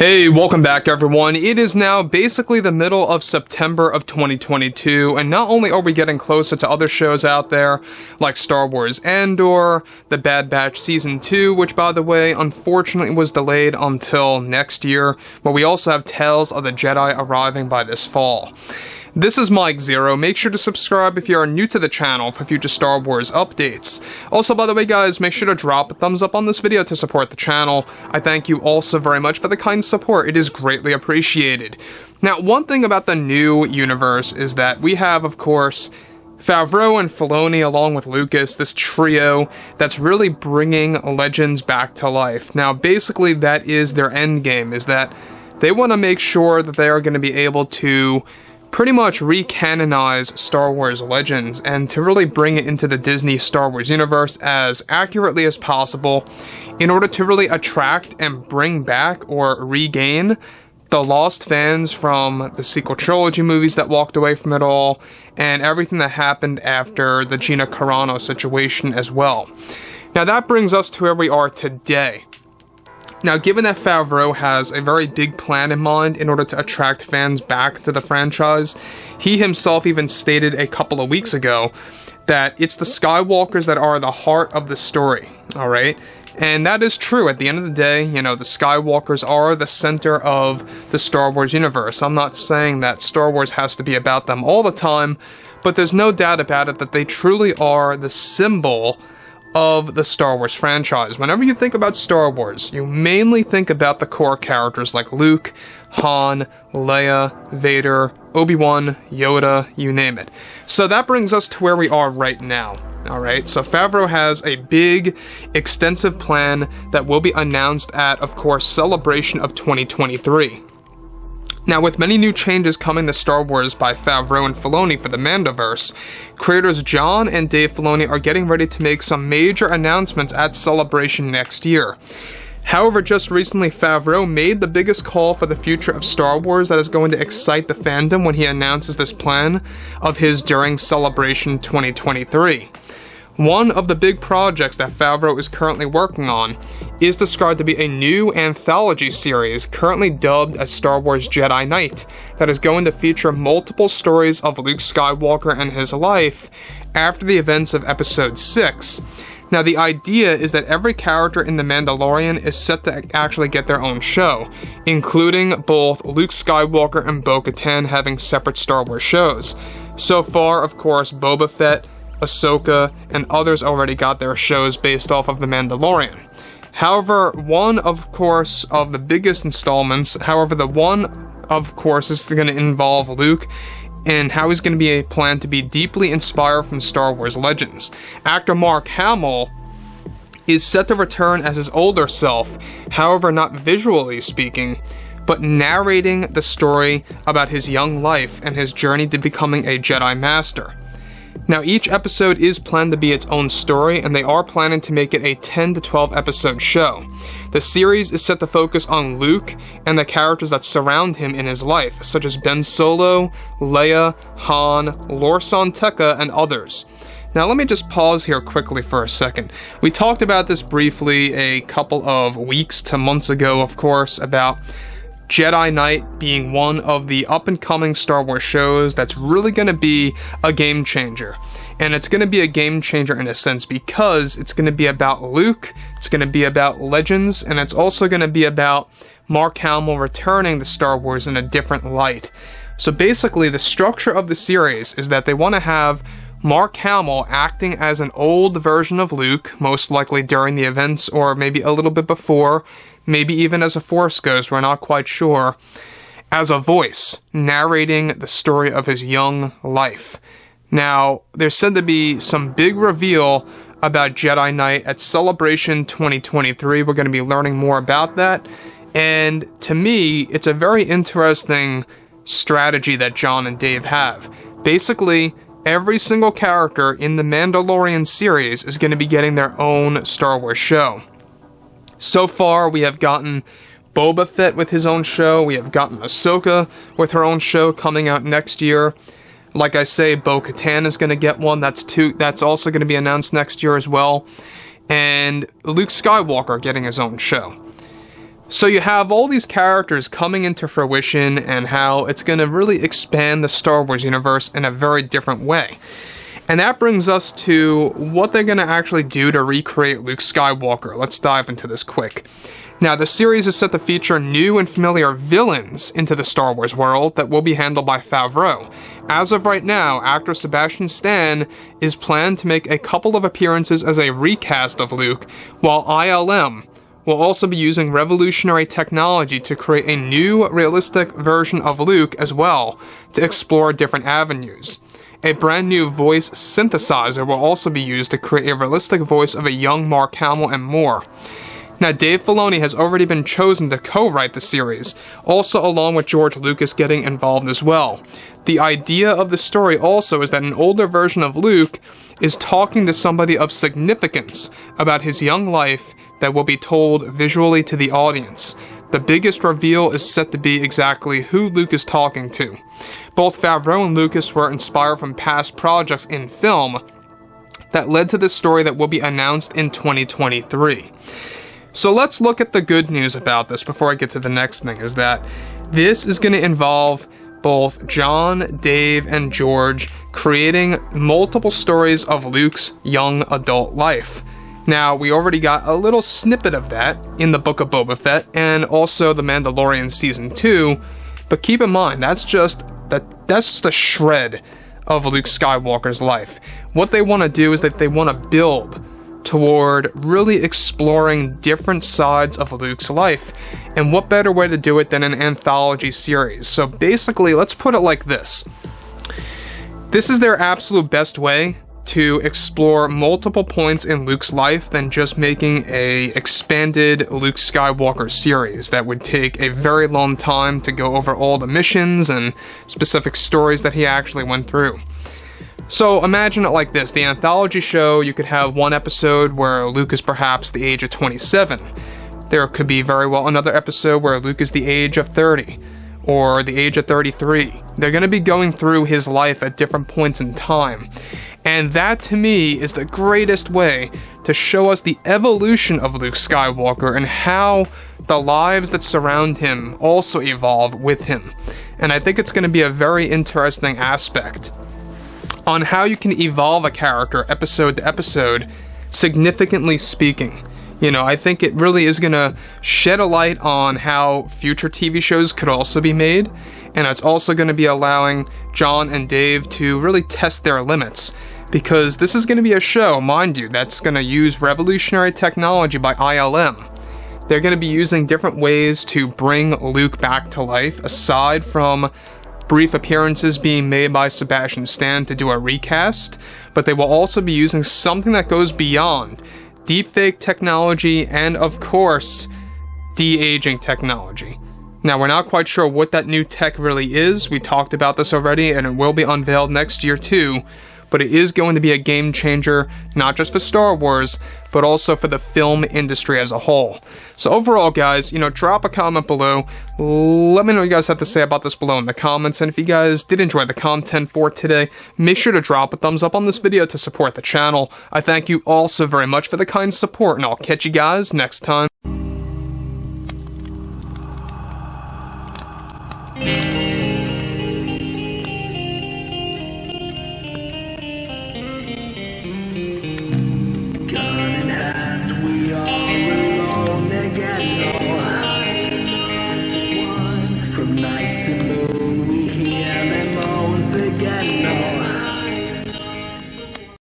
Hey, welcome back everyone. It is now basically the middle of September of 2022, and not only are we getting closer to other shows out there, like Star Wars Andor, The Bad Batch Season 2, which by the way, unfortunately was delayed until next year, but we also have Tales of the Jedi arriving by this fall. This is Mike Zero. Make sure to subscribe if you are new to the channel for future Star Wars updates. Also, by the way guys, make sure to drop a thumbs up on this video to support the channel. I thank you also very much for the kind support. It is greatly appreciated. Now, one thing about the new universe is that we have, of course, Favreau and Filoni along with Lucas, this trio that's really bringing Legends back to life. Now, basically that is their end game, is that they want to make sure that they are going to be able to pretty much recanonize Star Wars Legends and to really bring it into the Disney Star Wars universe as accurately as possible in order to really attract and bring back or regain the lost fans from the sequel trilogy movies that walked away from it all and everything that happened after the Gina Carano situation as well. Now that brings us to where we are today. Now, given that Favreau has a very big plan in mind in order to attract fans back to the franchise, he himself even stated a couple of weeks ago that it's the Skywalkers that are the heart of the story, alright? And that is true. At the end of the day, you know, the Skywalkers are the center of the Star Wars universe. I'm not saying that Star Wars has to be about them all the time, but there's no doubt about it that they truly are the symbol of the Star Wars franchise. Whenever you think about Star Wars, you mainly think about the core characters like Luke, Han, Leia, Vader, Obi-Wan, Yoda, you name it. So that brings us to where we are right now. Alright, so Favreau has a big, extensive plan that will be announced at, of course, Celebration of 2023. Now, with many new changes coming to Star Wars by Favreau and Filoni for the Mandoverse, creators Jon and Dave Filoni are getting ready to make some major announcements at Celebration next year. However, just recently Favreau made the biggest call for the future of Star Wars that is going to excite the fandom when he announces this plan of his during Celebration 2023. One of the big projects that Favreau is currently working on is described to be a new anthology series currently dubbed as Star Wars Jedi Knight that is going to feature multiple stories of Luke Skywalker and his life after the events of Episode 6. Now, the idea is that every character in The Mandalorian is set to actually get their own show, including both Luke Skywalker and Bo-Katan having separate Star Wars shows. So far, of course, Boba Fett, Ahsoka, and others already got their shows based off of The Mandalorian. However, one, of course, of the biggest installments, the one, of course, is going to involve Luke and how he's going to be planned to be deeply inspired from Star Wars Legends. Actor Mark Hamill is set to return as his older self, however not visually speaking, but narrating the story about his young life and his journey to becoming a Jedi Master. Now, each episode is planned to be its own story, and they are planning to make it a 10 to 12 episode show. The series is set to focus on Luke and the characters that surround him in his life, such as Ben Solo, Leia, Han, Lor-San Tekka, and others. Now, let me just pause here quickly for a second. We talked about this briefly a couple of weeks to months ago, of course, about Jedi Knight being one of the up-and-coming Star Wars shows that's really going to be a game changer. And it's going to be a game changer in a sense because it's going to be about Luke, it's going to be about Legends, and it's also going to be about Mark Hamill returning to Star Wars in a different light. So basically, the structure of the series is that they want to have Mark Hamill acting as an old version of Luke, most likely during the events or maybe a little bit before, maybe even as a Force ghost, we're not quite sure, as a voice, narrating the story of his young life. Now, there's said to be some big reveal about Jedi Knight at Celebration 2023. We're going to be learning more about that, and to me, it's a very interesting strategy that Jon and Dave have. Basically, every single character in the Mandalorian series is going to be getting their own Star Wars show. So far, we have gotten Boba Fett with his own show, we have gotten Ahsoka with her own show coming out next year. Like I say, Bo-Katan is going to get one, that's also going to be announced next year as well. And Luke Skywalker getting his own show. So you have all these characters coming into fruition and how it's going to really expand the Star Wars universe in a very different way. And that brings us to what they're going to actually do to recreate Luke Skywalker. Let's dive into this quick. Now, the series is set to feature new and familiar villains into the Star Wars world that will be handled by Favreau. As of right now, actor Sebastian Stan is planned to make a couple of appearances as a recast of Luke, while ILM will also be using revolutionary technology to create a new, realistic version of Luke as well, to explore different avenues. A brand new voice synthesizer will also be used to create a realistic voice of a young Mark Hamill and more. Now, Dave Filoni has already been chosen to co-write the series, also along with George Lucas getting involved as well. The idea of the story also is that an older version of Luke is talking to somebody of significance about his young life that will be told visually to the audience. The biggest reveal is set to be exactly who Luke is talking to. Both Favreau and Lucas were inspired from past projects in film that led to this story that will be announced in 2023. So let's look at the good news about this before I get to the next thing, is that this is going to involve both Jon, Dave, and George creating multiple stories of Luke's young adult life. Now, we already got a little snippet of that in the Book of Boba Fett and also The Mandalorian Season 2, but keep in mind, that's just a shred of Luke Skywalker's life. What they want to do is that they want to build toward really exploring different sides of Luke's life, and what better way to do it than an anthology series. So basically, let's put it like this. This is their absolute best way to explore multiple points in Luke's life than just making a expanded Luke Skywalker series that would take a very long time to go over all the missions and specific stories that he actually went through. So imagine it like this. The anthology show, you could have one episode where Luke is perhaps the age of 27. There could be very well another episode where Luke is the age of 30 or the age of 33. They're going to be going through his life at different points in time. And that, to me, is the greatest way to show us the evolution of Luke Skywalker and how the lives that surround him also evolve with him. And I think it's going to be a very interesting aspect on how you can evolve a character episode to episode, significantly speaking. You know, I think it really is going to shed a light on how future TV shows could also be made, and it's also going to be allowing Jon and Dave to really test their limits, because this is going to be a show, mind you, that's going to use revolutionary technology by ILM. They're going to be using different ways to bring Luke back to life, aside from brief appearances being made by Sebastian Stan to do a recast, but they will also be using something that goes beyond deepfake technology and, of course, de-aging technology. Now, we're not quite sure what that new tech really is. We talked about this already, and it will be unveiled next year too, but it is going to be a game changer, not just for Star Wars, but also for the film industry as a whole. So overall, guys, drop a comment below. Let me know what you guys have to say about this below in the comments, and if you guys did enjoy the content for today, make sure to drop a thumbs up on this video to support the channel. I thank you all so very much for the kind support, and I'll catch you guys next time.